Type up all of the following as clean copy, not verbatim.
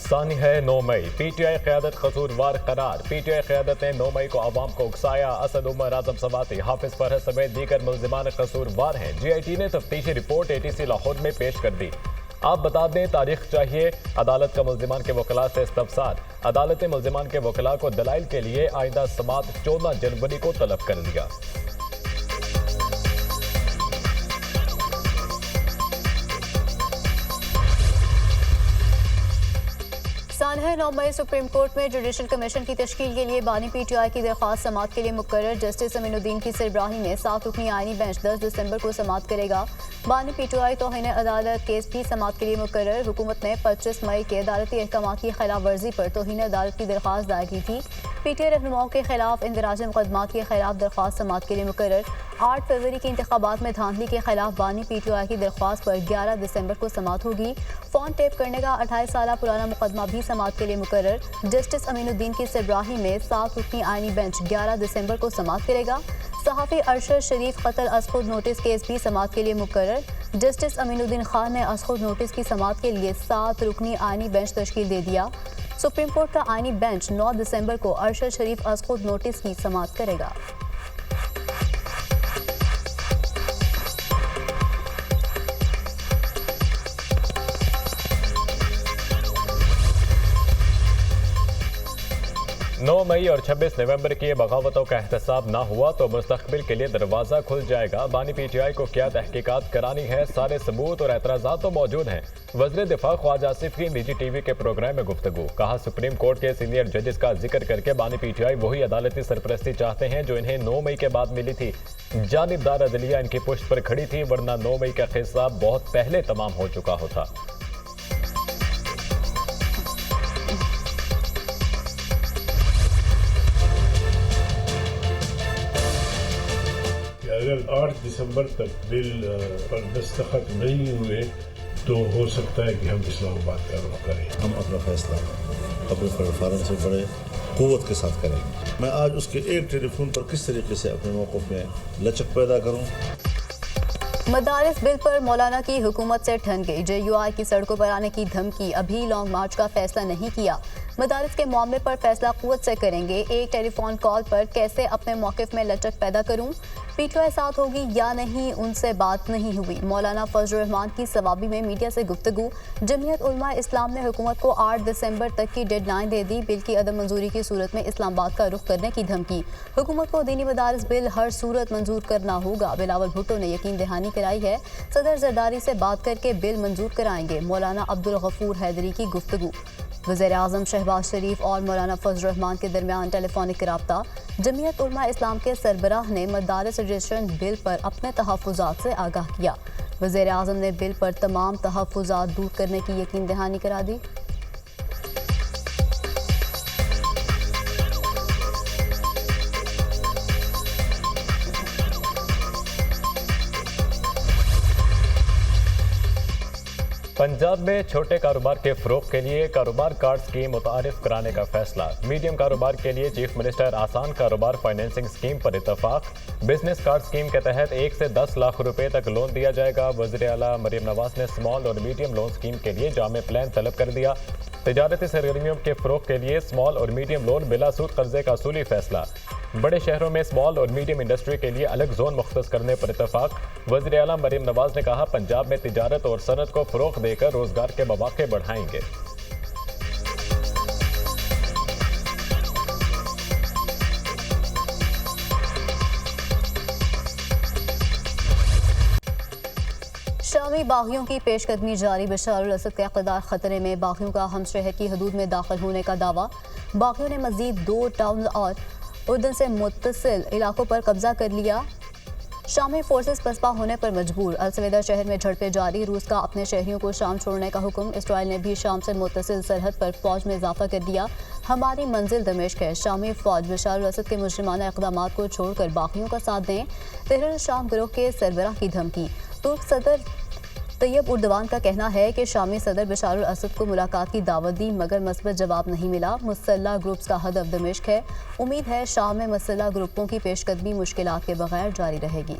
सानी है 9 मई। पीटीआई क़यादत कसूरवार करार। पीटीआई क़यादत ने 9 मई को अवाम को उकसाया। असद उमर, आजम सवाती, हाफिज फरहत समेत दीगर मुल्ज़िमान कसूरवार हैं। GIT ने तफ्तीशी रिपोर्ट ATC लाहौर में पेश कर दी। आप बता दें, तारीख चाहिए। अदालत का मुल्ज़िमान के वकला से इस्तफसार। अदालत ने मुल्ज़िमान के वकला को दलाइल के लिए आइंदा समात 14 जनवरी को तलब कर दिया। सानह 9 मई सुप्रीम कोर्ट में जुडिशल कमीशन की तश्कील के लिए बानी PTI की दरख्वास्त समात के लिए मुकर्रर। जस्टिस अमीनुद्दीन की सरबराही में 7 रुकनी आईनी बेंच 10 दिसंबर को समात करेगा। बानी PTI तौहीन अदालत केस भी समात के लिए मुकर्रर। हुकूमत ने 25 मई के अदालती अहकाम की खिलाफ वर्जी पर तौहीन अदालत की दरख्वास्त दायर की थी। PTI रहनुमाओं के खिलाफ इंदराज मुकदमात के खिलाफ दरख्वास्त समात के लिए मुकर्रर। 8 फरवरी के इंतखाबात में धांधली के खिलाफ बानी PTI की दरख्वास्त पर 11 दिसंबर को समात होगी। फोन टेप करने का 28 साल पुराना मुकदमा भी समात के लिए मुकर्रर। जस्टिस अमीनुद्दीन की सरबराही में 7 रुकनी आईनी बेंच 11 दिसंबर को समात करेगा। सहाफ़ी अरशद शरीफ कत्ल असखुद नोटिस केस भी समात के लिए मुकर्रर। जस्टिस अमीनुद्दीन खान ने असखुद नोटिस की समात के लिए 7 रुकनी आईनी बेंच तश्कील दे दिया। सुप्रीम कोर्ट का आईनी बेंच 9 दिसंबर को अरशद शरीफ असखुद नोटिस की समात करेगा। नौ मई और 26 नवंबर की बगावतों का एहतसाब ना हुआ तो मुस्तकबिल के लिए दरवाज़ा खुल जाएगा। बानी PTI को क्या तहकीकात करानी है, सारे सबूत और एतराज़ात तो मौजूद हैं। वज़ीर दिफा ख्वाजा आसिफ की निजी TV के प्रोग्राम में गुफ्तगू। कहा, सुप्रीम कोर्ट के सीनियर जजेस का जिक्र करके बानी PTI वही अदालती सरपरस्ती चाहते हैं जो इन्हें 9 मई के बाद मिली थी। जानिबदार अदलिया इनकी पुष्ट पर खड़ी थी, वरना 9 मई का हिसाब बहुत पहले तमाम हो चुका होता। अगर 8 दिसंबर तक बिल पर दस्तखत नहीं हुए तो हो सकता है कि हम इस्लामाबाद का रुख करें। हम अपना फैसला अपने प्लेटफार्म से बड़े क़ुव्वत के साथ करेंगे। मैं आज उसके एक टेलीफोन पर किस तरीके से अपने मौक़िफ़ में लचक पैदा करूँ। मदारिस बिल पर मौलाना की हुकूमत से ठन गई। JUI की सड़कों पर आने की धमकी। अभी लॉन्ग मार्च का फैसला नहीं किया। मदारिस के मामले पर फैसला क़ुव्वत से करेंगे। एक टेलीफोन कॉल पर कैसे अपने मौक़िफ़ में लचक पैदा करूं। PTI साथ होगी या नहीं, उनसे बात नहीं हुई। मौलाना फजल रहमान की सवाबी में मीडिया से गुफ्तगू। जमीयत उलमा इस्लाम ने हुकूमत को 8 दिसंबर तक की डेडलाइन दे दी। बिल की अदम मंजूरी की सूरत में इस्लामाबाद का रुख करने की धमकी। हुकूमत को दीनी मदारिस बिल हर सूरत मंजूर करना होगा। बिलावल भुट्टो ने यकीन दहानी कराई है, सदर जरदारी से बात करके बिल मंजूर कराएंगे। मौलाना अब्दुल गफूर हैदरी की गुफ्तगू। वज़ीर आज़म शहबाज शरीफ और मौलाना फजल रहमान के दरमियान टेलीफोनिक राब्ता। जमीयत उलमा इस्लाम के सरबराह ने मदारिस रजिस्ट्रेशन बिल पर अपने तहफ़्फ़ुज़ात से आगाह किया। वज़ीर आज़म ने बिल पर तमाम तहफ़्फ़ुज़ात दूर करने की यकीन दहानी करा दी। पंजाब में छोटे कारोबार के फ़रोग़ के लिए कारोबार कार्ड स्कीम मुतारिफ कराने का फैसला। मीडियम कारोबार के लिए चीफ मिनिस्टर आसान कारोबार फाइनेंसिंग स्कीम पर इत्तफाक। बिजनेस कार्ड स्कीम के तहत 1 से 10 लाख रुपए तक लोन दिया जाएगा। वज़ीर आला मरियम नवाज ने स्मॉल और मीडियम लोन स्कीम के लिए जामे प्लान तलब कर दिया। तिजारती सरगर्मियों के फ़रोग़ के लिए स्मॉल और मीडियम लोन बिला सूद कर्जे का असूली फैसला। बड़े शहरों में स्मॉल और मीडियम इंडस्ट्री के लिए अलग जोन मुख्तस करने पर इत्तफाक। वज़ीर आला मरियम नवाज ने कहा, पंजाब में तिजारत और सनत को फ़रोग़ देकर रोजगार के मौके बढ़ाएंगे। शामी बागियों की पेशकदमी जारी। बशार अल असद का इक़्तिदार खतरे में। बागियों का हम शहर की हदूद में दाखिल होने का दावा। बागियों ने मजीद 2 टाउन और उर्दन से मुत्तसिल इलाकों पर कब्जा कर लिया। शामी फोर्सेस पसपा होने पर मजबूर। अल-सवेदा शहर में झड़पें जारी। रूस का अपने शहरियों को शाम छोड़ने का हुक्म। इसराइल ने भी शाम से मुत्तसिल सरहद पर फौज में इजाफा कर दिया। हमारी मंजिल दमिश्क है। शामी फौज बशार अल असद के मुजरिमाना इक़दामात को छोड़कर बागियों का साथ दें। तहरीर शाम गिरोह के सरबराह की धमकी। तुर्क सदर तैयब उर्दवान का कहना है कि शामी सदर बशार अल असद को मुलाकात की दावत दी मगर मस्बत जवाब नहीं मिला। मुसल्लह ग्रुप्स का हदफ दमिश्क है। उम्मीद है शाम में मुसल्लह ग्रुपों की पेशकदमी मुश्किलात के बगैर जारी रहेगी।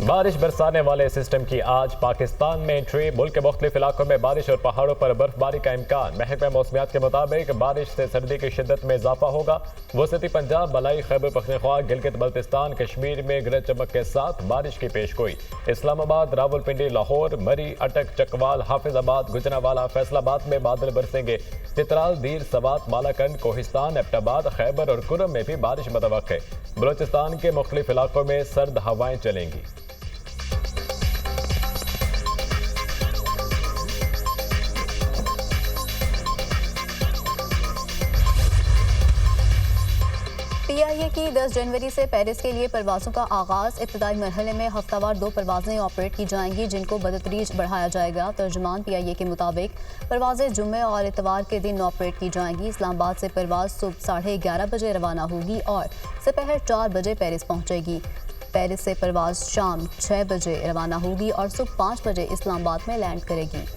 बारिश बरसाने वाले सिस्टम की आज पाकिस्तान में एंट्री। मुल्क के मुख्तलिफ इलाकों में बारिश और पहाड़ों पर बर्फबारी का इम्कान। महकमा मौसमियात के मुताबिक बारिश से सर्दी की शिद्दत में इजाफा होगा। वसती पंजाब, मलाई, खैबर पख्तूनख्वा, गिलगित बल्तिस्तान, कश्मीर में गरज चमक के साथ बारिश की पेशगोई। इस्लामाबाद, रावलपिंडी, लाहौर, मरी, अटक, चकवाल, हाफिजाबाद, गुजरावाला, फैसलाबाद में बादल बरसेंगे। चित्राल, दीर, सवात, मालाकंड, कोहिस्तान, एबटाबाद, खैबर और कुरम में भी बारिश मुतवक्किल है। बलोचिस्तान के मुख्तलिफ इलाकों में सर्द हवाएं चलेंगी। PIA की 10 जनवरी से पेरिस के लिए परवाज़ों का आगाज़। इब्तदाई मरहले में हफ्तावार 2 परवाज़ें ऑपरेट की जाएंगी, जिनको बदतरीज बढ़ाया जाएगा। तर्जुमान PIA के मुताबिक परवाज़ें जुम्मे और इतवार के दिन ऑपरेट की जाएंगी। इस्लामाबाद से परवाज़ सुबह 11:30 बजे रवाना होगी और दोपहर 4 बजे पेरिस पहुँचेगी। पेरिस से परवाज़ शाम 6 बजे रवाना होगी और सुबह 5 बजे इस्लामाबाद में लैंड करेगी।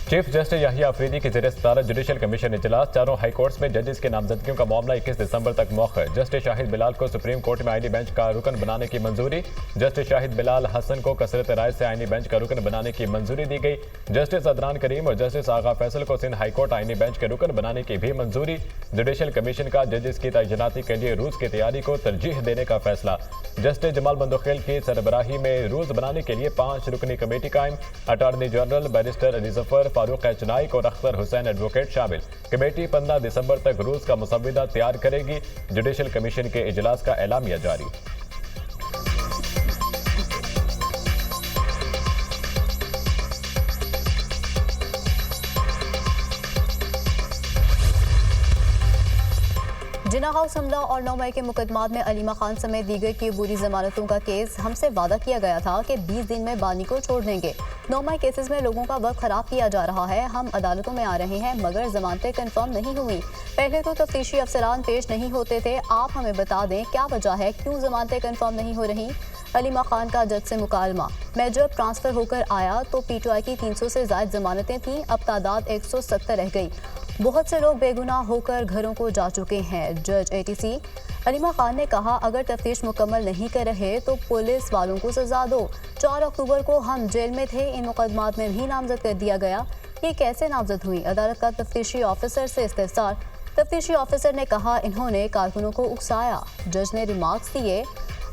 चीफ जस्टिस याहिया अफरीदी की ज़ेर सदारत जुडिशल कमीशन इजलास। चारों हाई कोर्ट्स में जजेस के नामजदगियों का मामला 21 दिसंबर तक मौखर। जस्टिस शाहिद बिलाल को सुप्रीम कोर्ट में आईनी बेंच का रुकन बनाने की मंजूरी। जस्टिस शाहिद बिलाल हसन को कसरत राय से आईनी बेंच का रुकन बनाने की मंजूरी दी गई। जस्टिस अदनान करीम और जस्टिस आगा फैसल को सिंध हाई कोर्ट आईनी बेंच के रुकन बनाने की भी मंजूरी। जुडिशल कमीशन का जजेस की तैनाती के लिए रूस की तैयारी को तरजीह देने का फैसला। जस्टिस जमाल बंदोखेल की सरबराही में रूस बनाने के लिए 5 रुकनी कमेटी कायम। Attorney general barrister Ali Zafar, Farooq H Naek और अख्तर हुसैन एडवोकेट शामिल। कमेटी 15 दिसंबर तक रूस का मुसव्विदा तैयार करेगी। जुडिशल कमीशन के इजलास का एलामिया जारी। जिना हाउस हमला और 9 मई के मुकदमात में अलीमा खान समेत दीगर की बुरी जमानतों का केस। हमसे वादा किया गया था कि 20 दिन में बानी को छोड़ देंगे। 9 मई केसेस में लोगों का वक्त खराब किया जा रहा है। हम अदालतों में आ रहे हैं मगर जमानतें कंफर्म नहीं हुई। पहले तो तफ्तीशी अफसरान पेश नहीं होते थे। आप हमें बता दें क्या वजह है, क्यों जमानतें कंफर्म नहीं हो रही। अलीमा खान का जज से मुकालमा। मैं जब ट्रांसफ़र होकर आया तो PTI की 300 से ज़ायद जमानतें थीं, अब तादाद 170 रह गई। बहुत से लोग बेगुनाह होकर घरों को जा चुके हैं। जज ATC अलीमा खान ने कहा, अगर तफ्तीश मुकम्मल नहीं कर रहे तो पुलिस वालों को सजा दो। 4 अक्टूबर को हम जेल में थे, इन मुकदमात में भी नामजद कर दिया गया। ये कैसे नामजद हुई? अदालत का तफ्तीशी ऑफिसर से इस्तफसार। तफ्तीशी ऑफिसर ने कहा, इन्होंने कारकुनों को उकसाया। जज ने रिमार्क्स दिए,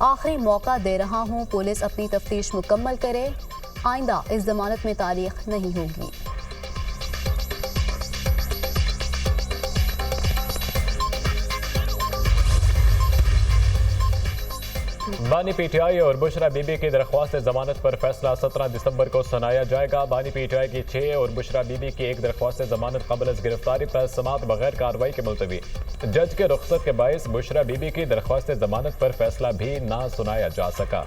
आखिरी मौका दे रहा हूँ, पुलिस अपनी तफ्तीश मुकम्मल करे, आइंदा इस जमानत में तारीख नहीं होगी। बानी PTI और बुशरा बीबी की दरख्वास्त जमानत पर फैसला 17 दिसंबर को सुनाया जाएगा। बानी PTI की 6 और बुशरा बीबी की 1 दरख्वास्त जमानत कबल गिरफ्तारी पर समात बगैर कार्रवाई के मुलतवी। जज के रुख्सत के बायस बुशरा बीबी की दरख्वास्त जमानत पर फैसला भी ना सुनाया जा सका।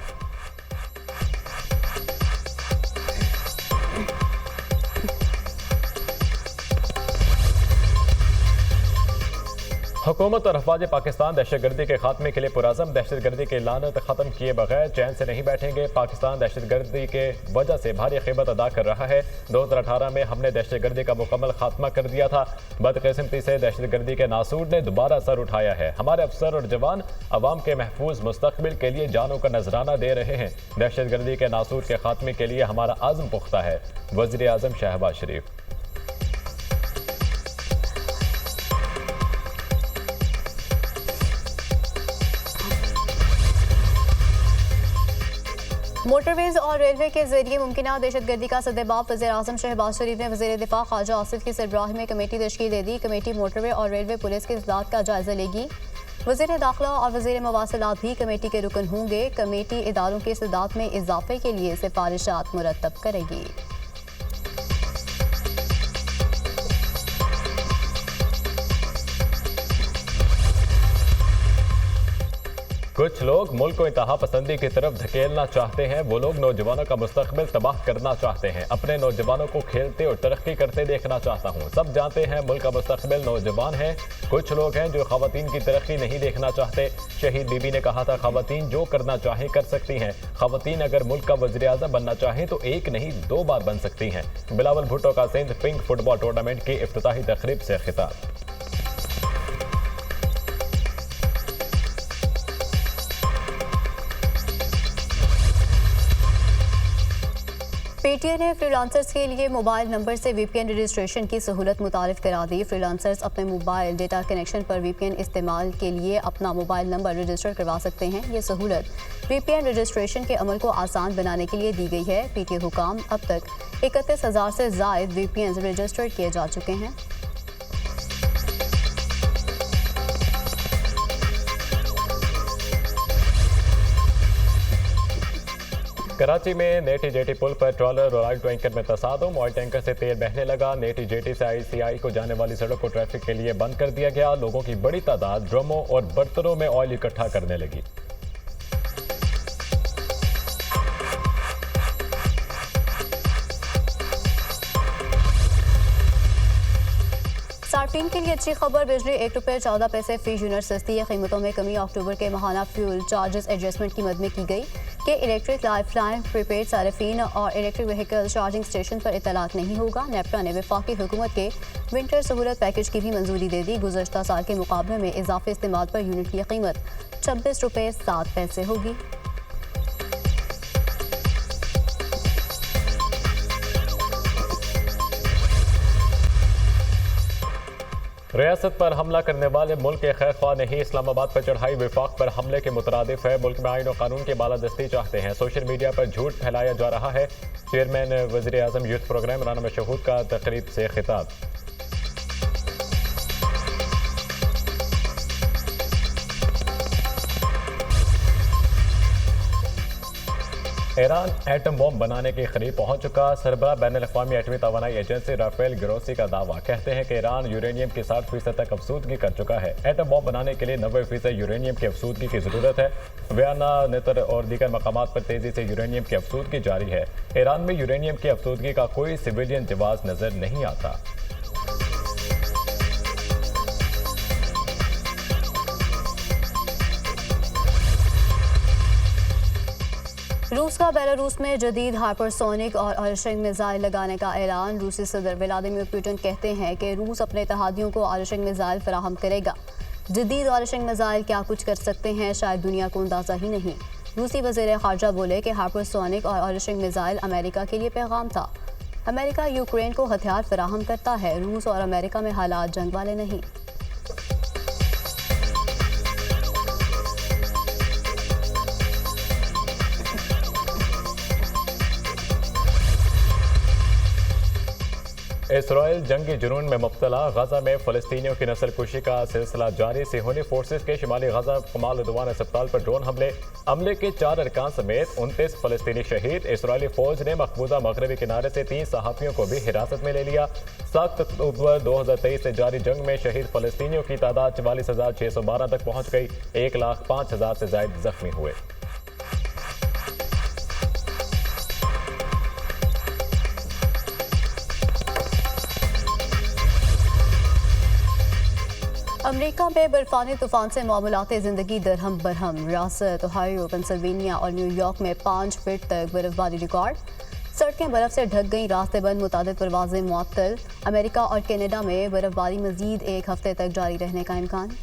हुकूमत और अफवाज पाकिस्तान दहशतगर्दी के खात्मे के लिए पुरअज़म। दहशतगर्दी की लानत ख़त्म किए बगैर चैन से नहीं बैठेंगे। पाकिस्तान दहशतगर्दी के वजह से भारी कीमत अदा कर रहा है। 2018 में हमने दहशतगर्दी का मुकम्मल खात्मा कर दिया था। बदकिस्मती से दहशतगर्दी के नासूर ने दोबारा सर उठाया है। हमारे अफसर और जवान अवाम के महफूज मुस्तकबिल के लिए जानों का नजराना दे रहे हैं। दहशतगर्दी के नासूर के खात्मे के लिए हमारा आज़म पुख्ता है। वज़ीर आज़म शहबाज शरीफ। मोटरवेज और रेलवे के जरिए मुमकिन दहशतगर्दी का सद्देबाब वज़ीर आज़म शहबाज शरीफ ने वज़ीर दिफा ख्वाजा आसिफ की सरबराही में कमेटी तश्कील दे दी। कमेटी मोटरवे और रेलवे पुलिस के इस्दाद का जायजा लेगी। वज़ीर दाखिला और वज़ीर मवासिलात भी कमेटी के रुकन होंगे। कमेटी इदारों के इस्दाद में इजाफे के लिए सिफारिशात मुरतब करेगी। कुछ लोग मुल्क को इंतहा पसंदी की तरफ धकेलना चाहते हैं। वो लोग नौजवानों का मुस्तकबिल तबाह करना चाहते हैं। अपने नौजवानों को खेलते और तरक्की करते देखना चाहता हूँ। सब जानते हैं मुल्क का मुस्तकबिल नौजवान है। कुछ लोग हैं जो खवातीन की तरक्की नहीं देखना चाहते। शहीद बीबी ने कहा था, खवातीन जो करना चाहे कर सकती हैं। खवातीन अगर मुल्क का वज़ीर आज़म बनना चाहे तो एक नहीं 2 बार बन सकती हैं। बिलावल भुट्टो का सिंध पिंक फुटबॉल टूर्नामेंट की इफ्तिताही तकरीब से खिताब। पेटीएम ने फ्रीलांसर्स के लिए मोबाइल नंबर से वीपीएन रजिस्ट्रेशन की सहूलत मुतारिफ करा दी। फ्रीलांसर्स अपने मोबाइल डेटा कनेक्शन पर वीपीएन इस्तेमाल के लिए अपना मोबाइल नंबर रजिस्टर करवा सकते हैं। ये सहूलत वीपीएन रजिस्ट्रेशन के अमल को आसान बनाने के लिए दी गई है। पीटीए हुकाम अब तक 31,000 से ज़ायद वीपीएन रजिस्टर किए जा चुके हैं। कराची में नेटी जेटी पुल पर ट्रॉलर और ऑयल टैंकर में तसादुम। ऑयल टैंकर से तेल बहने लगा। नेटी जेटी से आईसीआई को जाने वाली सड़क को ट्रैफिक के लिए बंद कर दिया गया। लोगों की बड़ी तादाद ड्रमों और बर्तनों में ऑयल इकट्ठा करने लगी। सार्फिन के लिए अच्छी खबर, बिजली ₹1.14 फी यूनिट सस्ती है। कीमतों में कमी। अक्टूबर के माहाना फ्यूल चार्जेस एडजस्टमेंट की मद में की गई कि इलेक्ट्रिक लाइफलाइन प्रीपेड सार्फिन और इलेक्ट्रिक व्हीकल चार्जिंग स्टेशन पर इतलाक नहीं होगा। नेपटा ने वफाकी हुकूमत के विंटर सहूलत पैकेज की भी मंजूरी दे दी। गुज़श्ता साल के मुकाबले में इजाफी इस्तेमाल पर यूनिट की कीमत ₹26.07 होगी। रियासत पर हमला करने वाले मुल्क के खैर ख्वाह नहीं। इस्लामाबाद पर चढ़ाई विफाक पर हमले के मुतरादिफ है। मुल्क में आईन और कानून की बालादस्ती चाहते हैं। सोशल मीडिया पर झूठ फैलाया जा रहा है। चेयरमैन वज़ीर आज़म यूथ प्रोग्राम राना मशहूद का तकरीब से खिताब। ईरान एटम बम बनाने के करीब पहुंच चुका। सरबराह बैनुल-अक़वामी एटमी तवानाई एजेंसी राफेल ग्रोसी का दावा। कहते हैं कि ईरान यूरेनियम की 60% तक अफसूदगी कर चुका है। एटम बम बनाने के लिए 90% यूरेनियम की अफसूदगी की जरूरत है। वियना, नेतर और दीगर मकामात पर तेजी से यूरेनियम की अफसूदगी जारी है। ईरान में यूरेनियम की अफसूदगी का कोई सिविलियन जवाब नजर नहीं आता। रूस का बेलारूस में जदीद हाइपरसोनिक और आलिशान मिसाइल लगाने का ऐलान। रूसी सदर व्लादिमीर पुतिन कहते हैं कि रूस अपने इत्तेहादियों को आलिशान मिसाइल फराहम करेगा। जदीद आलिशान मिसाइल क्या कुछ कर सकते हैं, शायद दुनिया को अंदाजा ही नहीं। रूसी वज़ीर ख़ारजा बोले कि हाइपरसोनिक और आलिशान मिसाइल अमेरिका के लिए पैगाम था। अमेरिका यूक्रेन को हथियार फराहम करता है। रूस और अमेरिका में हालात जंग वाले नहीं। इसराइल जंगी जुनून में मुब्तला। गजा में फ़लस्तीनियों की नस्लकुशी का सिलसिला जारी। सिहोनी फोर्सेस के शिमाली गजा कमाल उद्वान अस्पताल पर ड्रोन हमले के 4 अरकान समेत 29 फ़लस्तीनी शहीद। इसराइली फौज ने मकबूजा मगरबी किनारे से 3 सहाफ़ियों को भी हिरासत में ले लिया। 7 अक्टूबर 2023 से जारी जंग में शहीद फ़लस्तीनियों की तादाद 44,612 तक पहुँच गई। 1,05,000 से ज़ायद जख्मी हुए। अमेरिका में बर्फानी तूफान से मामूलात ज़िंदगी दरहम बरहम। रियासत ओहायो, पेंसिल्वेनिया और न्यूयॉर्क में 5 फीट तक बर्फबारी रिकॉर्ड। सड़कें बर्फ से ढक गईं, रास्ते बंद, मुतादिद परवाज़ें मुअत्तल। अमेरिका और कनाडा में बर्फबारी मजीद 1 हफ्ते तक जारी रहने का इम्कान।